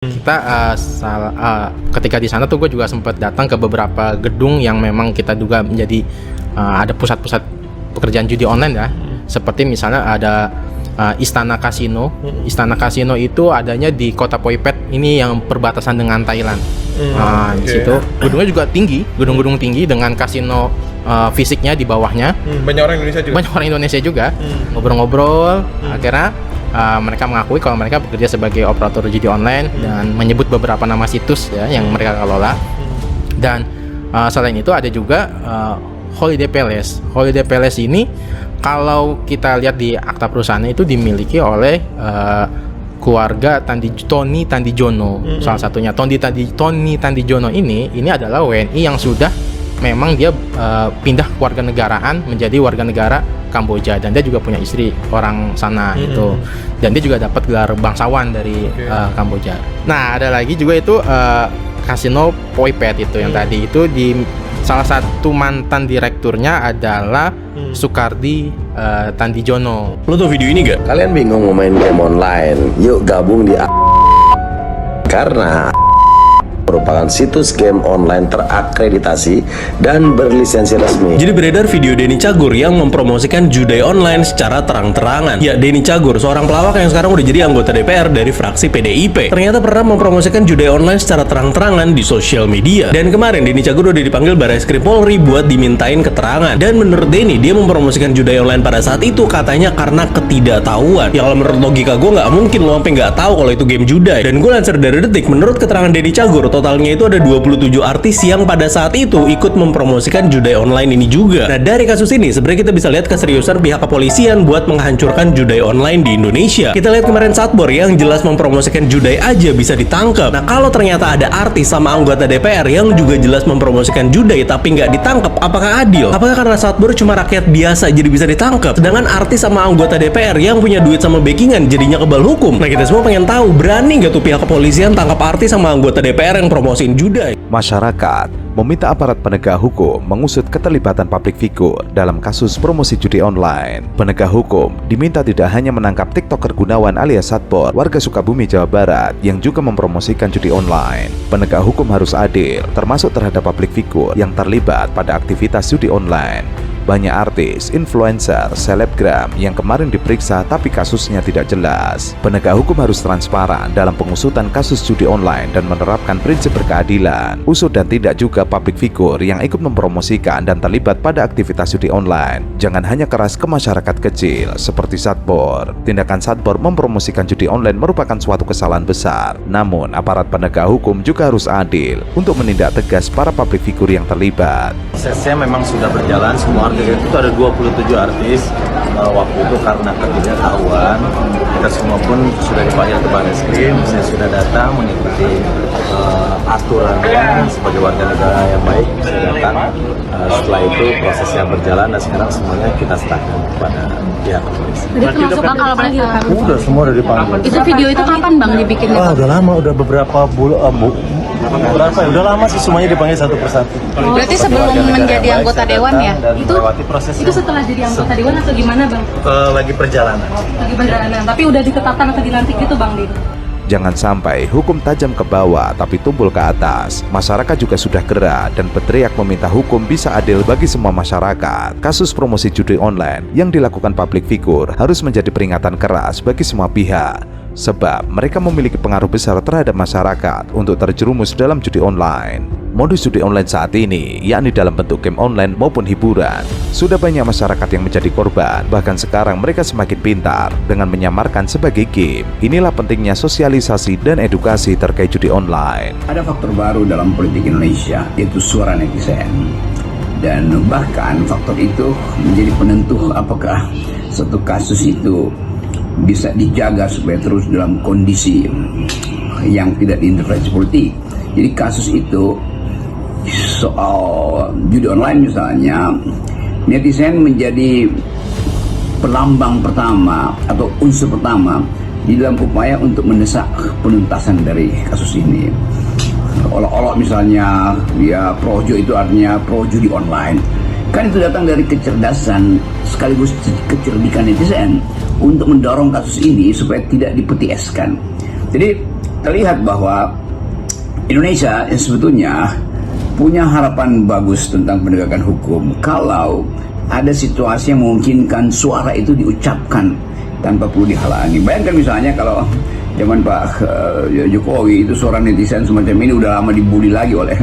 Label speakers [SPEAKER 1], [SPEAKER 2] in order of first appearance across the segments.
[SPEAKER 1] Kita ketika di sana tuh gue juga sempat datang ke beberapa gedung yang memang kita juga menjadi ada pusat-pusat pekerjaan judi online ya. Seperti misalnya ada Istana Kasino. Istana Kasino itu adanya di kota Phuket ini yang perbatasan dengan Thailand. Di situ gedungnya juga tinggi, gedung-gedung tinggi dengan kasino fisiknya di bawahnya.
[SPEAKER 2] Banyak orang Indonesia juga.
[SPEAKER 1] Banyak orang Indonesia juga. Ngobrol-ngobrol, akhirnya mereka mengakui kalau mereka bekerja sebagai operator judi online dan menyebut beberapa nama situs ya yang mereka kelola. Dan selain itu ada juga Holiday Palace. Holiday Palace ini kalau kita lihat di akta perusahaannya itu dimiliki oleh keluarga Tony Tandijono. Salah satunya Tony Tandijono ini adalah WNI yang sudah memang dia pindah kewarganegaraan menjadi warga negara Kamboja, dan dia juga punya istri orang sana itu, dan dia juga dapat gelar bangsawan dari Kamboja. Nah ada lagi juga itu Kasino Phuket itu yang tadi itu di salah satu mantan direkturnya adalah Sukardi Tandijono.
[SPEAKER 3] Lo tau video ini gak?
[SPEAKER 4] Kalian bingung mau main game online? Yuk gabung di karena merupakan situs game online terakreditasi dan berlisensi resmi.
[SPEAKER 3] Jadi beredar video Denny Cagur yang mempromosikan judi online secara terang-terangan. Ya, Denny Cagur, seorang pelawak yang sekarang udah jadi anggota DPR dari fraksi PDIP, ternyata pernah mempromosikan judi online secara terang-terangan di sosial media. Dan kemarin Denny Cagur udah dipanggil Barreskrim Polri buat dimintain keterangan. Dan menurut Denny, dia mempromosikan judi online pada saat itu katanya karena ketidaktahuan. Ya kalau menurut logika gue nggak mungkin lo sampai nggak tahu kalau itu game judi. Dan gue lansir dari Detik, menurut keterangan Denny Cagur, totalnya itu ada 27 artis yang pada saat itu ikut mempromosikan judi online ini juga. Nah dari kasus ini sebenarnya kita bisa lihat keseriusan pihak kepolisian buat menghancurkan judi online di Indonesia. Kita lihat kemarin Satbor yang jelas mempromosikan judi aja bisa ditangkap. Nah kalau ternyata ada artis sama anggota DPR yang juga jelas mempromosikan judi tapi nggak ditangkap, apakah adil? Apakah karena Satbor cuma rakyat biasa jadi bisa ditangkap, sedangkan artis sama anggota DPR yang punya duit sama backingan jadinya kebal hukum? Nah kita semua pengen tahu, berani nggak tuh pihak kepolisian tangkap artis sama anggota DPR yang promosiin judi?
[SPEAKER 5] Masyarakat meminta aparat penegak hukum mengusut keterlibatan publik figur dalam kasus promosi judi online. Penegak hukum diminta tidak hanya menangkap TikToker Gunawan alias Satbor, warga Sukabumi, Jawa Barat, yang juga mempromosikan judi online. Penegak hukum harus adil, termasuk terhadap publik figur yang terlibat pada aktivitas judi online. Banyak artis, influencer, selebgram yang kemarin diperiksa tapi kasusnya tidak jelas. Penegak hukum harus transparan dalam pengusutan kasus judi online dan menerapkan prinsip berkeadilan. Usut dan tidak juga publik figur yang ikut mempromosikan dan terlibat pada aktivitas judi online. Jangan hanya keras ke masyarakat kecil seperti Satbor. Tindakan Satbor mempromosikan judi online merupakan suatu kesalahan besar. Namun aparat penegak hukum juga harus adil untuk menindak tegas para publik figur yang terlibat.
[SPEAKER 6] Prosesnya memang sudah berjalan, semua artis itu ada 27 artis. Waktu itu karena ketidaktahuan, kita semua pun sudah dipanggil ke Barreskrim. Saya sudah datang mengikuti aturannya sebagai warga negara yang baik. Saya datang. Setelah itu prosesnya berjalan dan sekarang semuanya kita serahkan kepada pihak kepolisian.
[SPEAKER 7] Jadi termasuk Bang kalau boleh tahu.
[SPEAKER 6] Udah semua udah dipanggil.
[SPEAKER 7] Itu video itu kapan Bang dibikinnya?
[SPEAKER 6] Udah lama, udah beberapa bulan. Udah lama sih semuanya dipanggil satu persatu.
[SPEAKER 7] Berarti sebelum menjadi anggota dewan ya?
[SPEAKER 6] Itu
[SPEAKER 7] setelah jadi anggota dewan atau gimana Bang?
[SPEAKER 6] Lagi perjalanan.
[SPEAKER 7] Lagi perjalanan, tapi udah ditetapkan atau dilantik gitu Bang Din?
[SPEAKER 5] Jangan sampai hukum tajam ke bawah tapi tumpul ke atas. Masyarakat juga sudah gerak dan berteriak meminta hukum bisa adil bagi semua masyarakat. Kasus promosi judi online yang dilakukan publik figur harus menjadi peringatan keras bagi semua pihak, sebab mereka memiliki pengaruh besar terhadap masyarakat untuk terjerumus dalam judi online. Modus judi online saat ini, yakni dalam bentuk game online maupun hiburan, sudah banyak masyarakat yang menjadi korban. Bahkan sekarang mereka semakin pintar dengan menyamarkan sebagai game. Inilah pentingnya sosialisasi dan edukasi terkait judi online.
[SPEAKER 8] Ada faktor baru dalam politik Indonesia, yaitu suara netizen. Dan bahkan faktor itu menjadi penentu apakah suatu kasus itu bisa dijaga supaya terus dalam kondisi yang tidak diintervensi politik. Jadi kasus itu soal judi online misalnya, netizen menjadi pelambang pertama atau unsur pertama di dalam upaya untuk mendesak penuntasan dari kasus ini. Olok-olok misalnya, ya projo itu artinya pro judi online. Kan itu datang dari kecerdasan sekaligus kecerdikan netizen untuk mendorong kasus ini supaya tidak dipetieskan. Jadi terlihat bahwa Indonesia sebetulnya punya harapan bagus tentang penegakan hukum kalau ada situasi yang memungkinkan suara itu diucapkan tanpa perlu dihalangi. Bayangkan misalnya kalau zaman Pak Jokowi itu suara netizen semacam ini udah lama dibully lagi oleh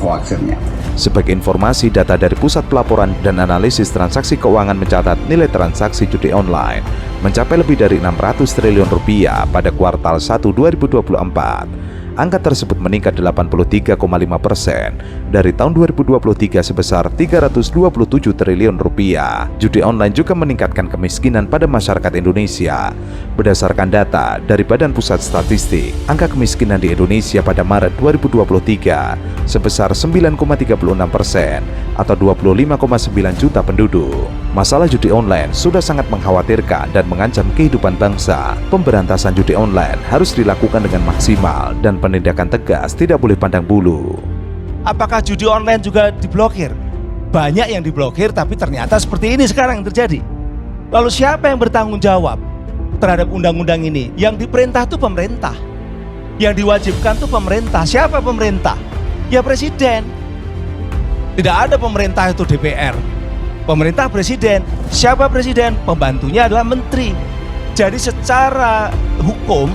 [SPEAKER 8] hoaxernya.
[SPEAKER 5] Sebagai informasi, data dari Pusat Pelaporan dan Analisis Transaksi Keuangan mencatat nilai transaksi judi online mencapai lebih dari 600 triliun rupiah pada kuartal 1 2024. Angka tersebut meningkat 83,5% dari tahun 2023 sebesar 327 triliun rupiah. Judi online juga meningkatkan kemiskinan pada masyarakat Indonesia. Berdasarkan data dari Badan Pusat Statistik, angka kemiskinan di Indonesia pada Maret 2023 sebesar 9,36% atau 25,9 juta penduduk. Masalah judi online sudah sangat mengkhawatirkan dan mengancam kehidupan bangsa. Pemberantasan judi online harus dilakukan dengan maksimal dan penindakan tegas tidak boleh pandang bulu.
[SPEAKER 2] Apakah judi online juga diblokir? Banyak yang diblokir, tapi ternyata seperti ini sekarang yang terjadi. Lalu siapa yang bertanggung jawab terhadap undang-undang ini? Yang diperintah itu pemerintah, yang diwajibkan itu pemerintah. Siapa pemerintah? Ya presiden. Tidak ada pemerintah itu DPR. Pemerintah presiden. Siapa presiden? Pembantunya adalah menteri. Jadi secara hukum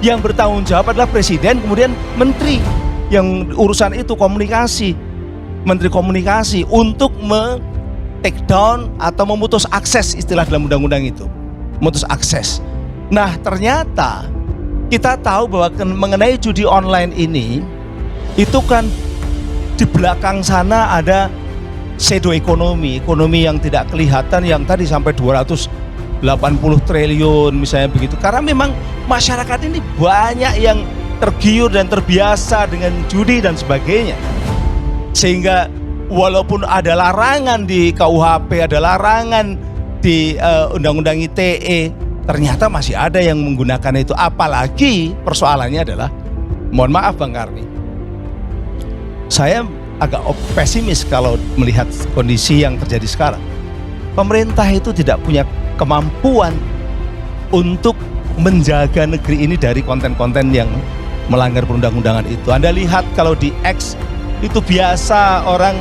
[SPEAKER 2] yang bertanggung jawab adalah presiden, kemudian menteri yang urusan itu komunikasi, menteri komunikasi untuk take down atau memutus akses, istilah dalam undang-undang itu, memutus akses. Nah ternyata kita tahu bahwa mengenai judi online ini itu kan di belakang sana ada shadow ekonomi yang tidak kelihatan, yang tadi sampai 280 triliun misalnya begitu. Karena memang masyarakat ini banyak yang tergiur dan terbiasa dengan judi dan sebagainya. Sehingga walaupun ada larangan di KUHP, ada larangan di Undang-Undang ITE, ternyata masih ada yang menggunakan itu. Apalagi persoalannya adalah, mohon maaf Bang Karni, saya agak pesimis kalau melihat kondisi yang terjadi sekarang. Pemerintah itu tidak punya kemampuan untuk menjaga negeri ini dari konten-konten yang melanggar perundang-undangan itu. Anda lihat kalau di X itu biasa orang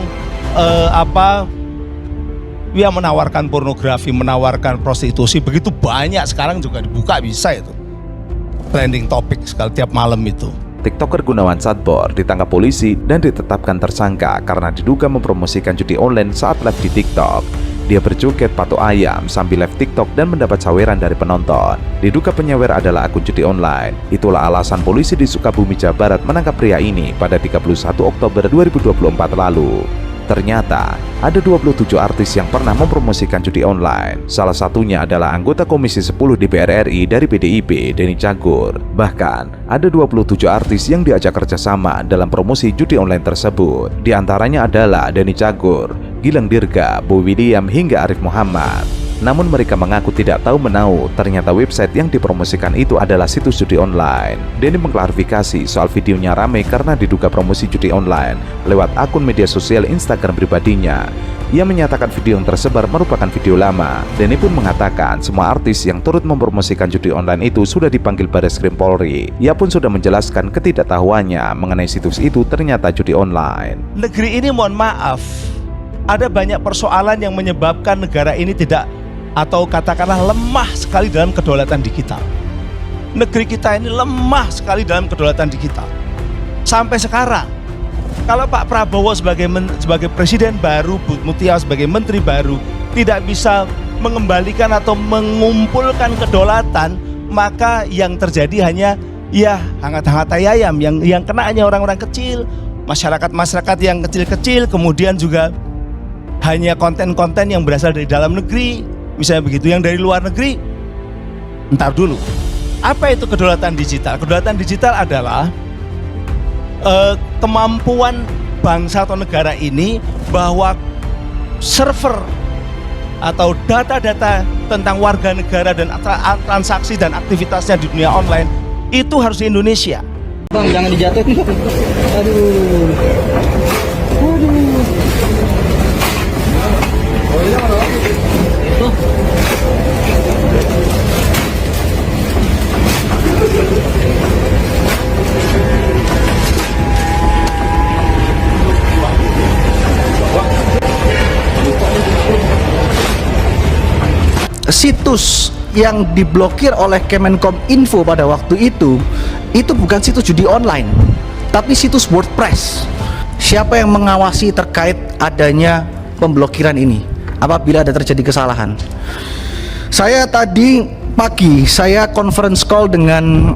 [SPEAKER 2] menawarkan pornografi, menawarkan prostitusi, begitu banyak sekarang juga dibuka, bisa itu trending topik sekali tiap malam itu.
[SPEAKER 5] TikToker Gunawan Satbor ditangkap polisi dan ditetapkan tersangka karena diduga mempromosikan judi online saat live di TikTok. Dia berjoget patok ayam sambil live TikTok dan mendapat saweran dari penonton. Diduga penyawer adalah akun judi online. Itulah alasan polisi di Sukabumi, Jawa Barat menangkap pria ini pada 31 Oktober 2024 lalu. Ternyata ada 27 artis yang pernah mempromosikan judi online. Salah satunya adalah anggota Komisi 10 DPR RI dari PDIP, Denny Cagur. Bahkan ada 27 artis yang diajak kerjasama dalam promosi judi online tersebut. Di antaranya adalah Denny Cagur, Gilang Dirga, Boy William hingga Arif Muhammad. Namun mereka mengaku tidak tahu menahu ternyata website yang dipromosikan itu adalah situs judi online. Denny mengklarifikasi soal videonya rame karena diduga promosi judi online lewat akun media sosial Instagram pribadinya. Ia menyatakan video yang tersebar merupakan video lama. Denny pun mengatakan semua artis yang turut mempromosikan judi online itu sudah dipanggil Barreskrim Polri. Ia pun sudah menjelaskan ketidaktahuannya mengenai situs itu ternyata judi online.
[SPEAKER 2] Negeri ini mohon maaf, ada banyak persoalan yang menyebabkan negara ini tidak, atau katakanlah lemah sekali dalam kedaulatan digital. Negeri kita ini lemah sekali dalam kedaulatan digital. Sampai sekarang, kalau Pak Prabowo sebagai presiden baru, Bu Mutia sebagai menteri baru tidak bisa mengembalikan atau mengumpulkan kedaulatan, maka yang terjadi hanya ya hangat-hangat ayam, yang kena hanya orang-orang kecil, masyarakat yang kecil-kecil, kemudian juga hanya konten-konten yang berasal dari dalam negeri. Misalnya begitu, yang dari luar negeri, entar dulu. Apa itu kedaulatan digital? Kedaulatan digital adalah kemampuan bangsa atau negara ini bahwa server atau data-data tentang warga negara dan transaksi dan aktivitasnya di dunia online itu harus di Indonesia.
[SPEAKER 9] Bang, jangan dijatuhin. Aduh. Situs yang diblokir oleh Kemenkominfo pada waktu itu bukan situs judi online, tapi situs WordPress. Siapa yang mengawasi terkait adanya pemblokiran ini apabila ada terjadi kesalahan? Saya tadi pagi saya conference call dengan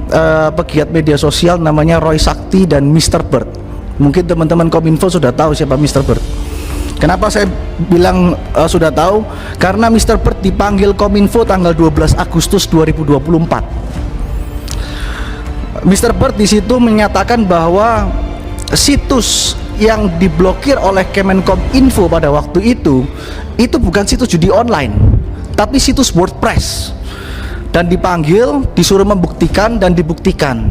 [SPEAKER 9] pegiat media sosial namanya Roy Sakti dan Mr. Bird. Mungkin teman-teman Kominfo sudah tahu siapa Mr. Bird. Kenapa saya bilang sudah tahu? Karena Mr. Bird dipanggil Kominfo tanggal 12 Agustus 2024. Mr. Bird di situ menyatakan bahwa situs yang diblokir oleh Kemenkominfo pada waktu itu bukan situs judi online, tapi situs WordPress. Dan dipanggil, disuruh membuktikan dan dibuktikan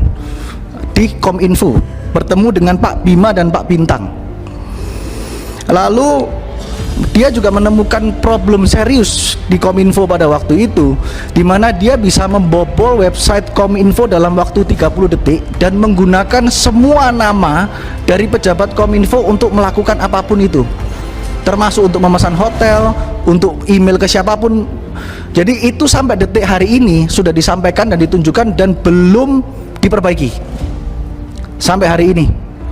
[SPEAKER 9] di Kominfo, bertemu dengan Pak Bima dan Pak Bintang. Lalu dia juga menemukan problem serius di Kominfo pada waktu itu, di mana dia bisa membobol website Kominfo dalam waktu 30 detik dan menggunakan semua nama dari pejabat Kominfo untuk melakukan apapun itu, termasuk untuk memesan hotel, untuk email ke siapapun. Jadi itu sampai detik hari ini sudah disampaikan dan ditunjukkan dan belum diperbaiki sampai hari ini.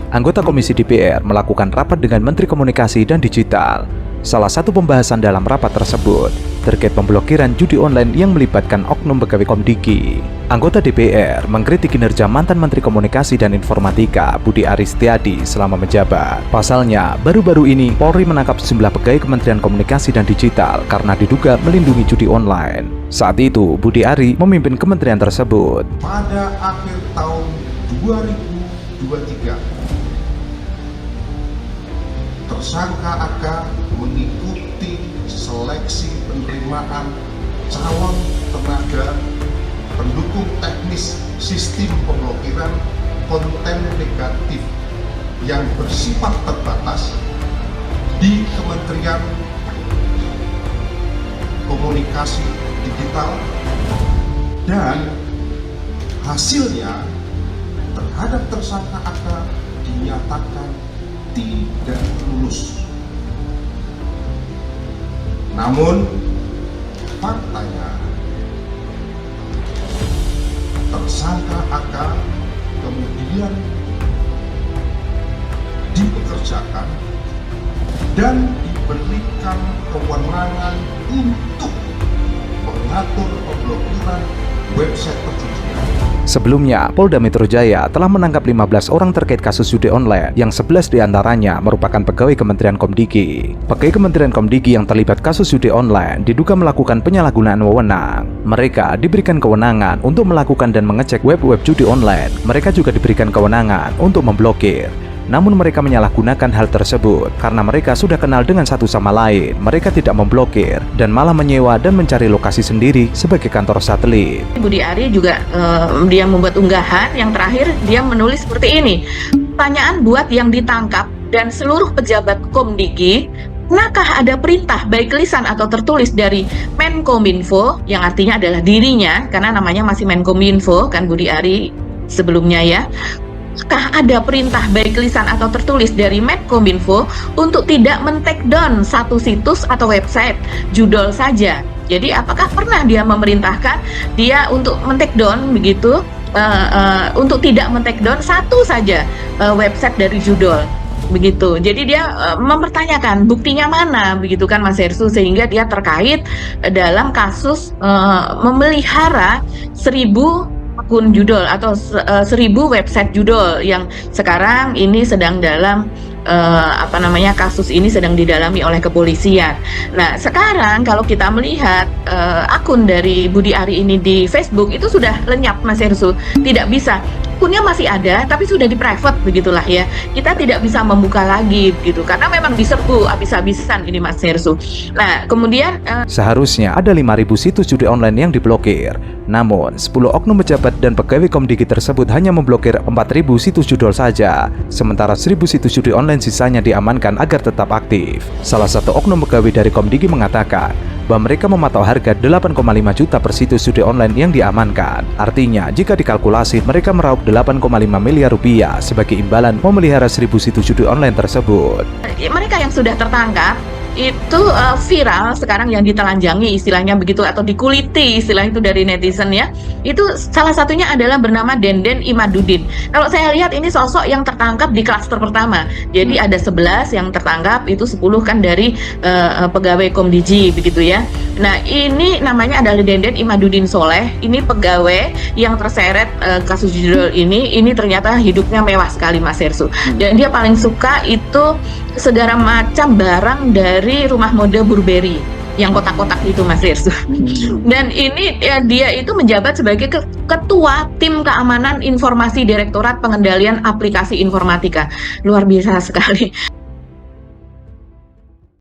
[SPEAKER 5] Anggota Komisi DPR melakukan rapat dengan Menteri Komunikasi dan Digital. Salah satu pembahasan dalam rapat tersebut terkait pemblokiran judi online yang melibatkan oknum pegawai Komdigi. Anggota DPR mengkritik kinerja mantan Menteri Komunikasi dan Informatika Budi Ari Setiadi selama menjabat. Pasalnya, baru-baru ini Polri menangkap sejumlah pegawai Kementerian Komunikasi dan Digital karena diduga melindungi judi online. Saat itu, Budi Ari memimpin kementerian tersebut.
[SPEAKER 10] Pada akhir tahun 2023, tersangka AK mengikuti seleksi penerimaan calon tenaga pendukung teknis sistem pemblokiran konten negatif yang bersifat terbatas di Kementerian Komunikasi Digital, dan hasilnya terhadap tersangka AK dinyatakan tidak lulus. Namun faktanya tersangka AK kemudian dipekerjakan dan diberikan kewenangan untuk mengatur pemblokiran website perjudian.
[SPEAKER 5] Sebelumnya, Polda Metro Jaya telah menangkap 15 orang terkait kasus judi online, yang 11 diantaranya merupakan pegawai Kementerian Komdigi. Pegawai Kementerian Komdigi yang terlibat kasus judi online diduga melakukan penyalahgunaan wewenang. Mereka diberikan kewenangan untuk melakukan dan mengecek web-web judi online. Mereka juga diberikan kewenangan untuk memblokir. Namun mereka menyalahgunakan hal tersebut karena mereka sudah kenal dengan satu sama lain. Mereka tidak memblokir dan malah menyewa dan mencari lokasi sendiri sebagai kantor satelit.
[SPEAKER 11] Budi Ari juga dia membuat unggahan yang terakhir, dia menulis seperti ini. Pertanyaan buat yang ditangkap dan seluruh pejabat Komdigi, pernahkah ada perintah baik lisan atau tertulis dari Menkominfo, yang artinya adalah dirinya karena namanya masih Menkominfo kan Budi Ari sebelumnya ya. Apakah ada perintah baik lisan atau tertulis dari Menkominfo untuk tidak men-take down satu situs atau website judol saja? Jadi apakah pernah dia memerintahkan dia untuk men-take down begitu, untuk tidak men-take down satu saja website dari judol? Begitu. Jadi dia mempertanyakan buktinya mana, begitu kan Mas Hersu, sehingga dia terkait dalam kasus memelihara 1000 akun judol atau 1000 website judol yang sekarang ini sedang dalam kasus ini sedang didalami oleh kepolisian. Nah sekarang kalau kita melihat akun dari Budi Ari ini di Facebook itu sudah lenyap Mas Hersu, tidak bisa. Akunnya masih ada tapi sudah di private begitulah ya, kita tidak bisa membuka lagi begitu karena memang diserbu habis-habisan ini Mas Hersu. Nah kemudian
[SPEAKER 5] seharusnya ada 5.000 situs judi online yang diblokir, namun 10 oknum pejabat dan pegawai Komdigi tersebut hanya memblokir 4.000 situs judol saja, sementara 1.000 situs judi online sisanya diamankan agar tetap aktif. Salah satu oknum pegawai dari Komdigi mengatakan bahwa mereka mematok harga 8,5 juta per situs judi online yang diamankan. Artinya, jika dikalkulasi, mereka meraup 8,5 miliar rupiah sebagai imbalan memelihara 1.000 situs judi online tersebut.
[SPEAKER 11] Mereka yang sudah tertangkap itu viral sekarang, yang ditelanjangi istilahnya begitu, atau dikuliti istilah itu dari netizen ya, itu salah satunya adalah bernama Denden Imaduddin. Kalau saya lihat ini sosok yang tertangkap di klaster pertama, jadi ada 11 yang tertangkap, itu 10 kan dari pegawai Komdigi begitu ya. Nah ini namanya adalah Denden Imaduddin Soleh, ini pegawai yang terseret kasus judul ini ternyata hidupnya mewah sekali Mas Hersu, dan dia paling suka itu segala macam barang dari rumah mode Burberry yang kotak-kotak itu Mas Hersu. Dan ini ya, dia itu menjabat sebagai ketua tim keamanan informasi Direktorat Pengendalian Aplikasi Informatika. Luar biasa sekali.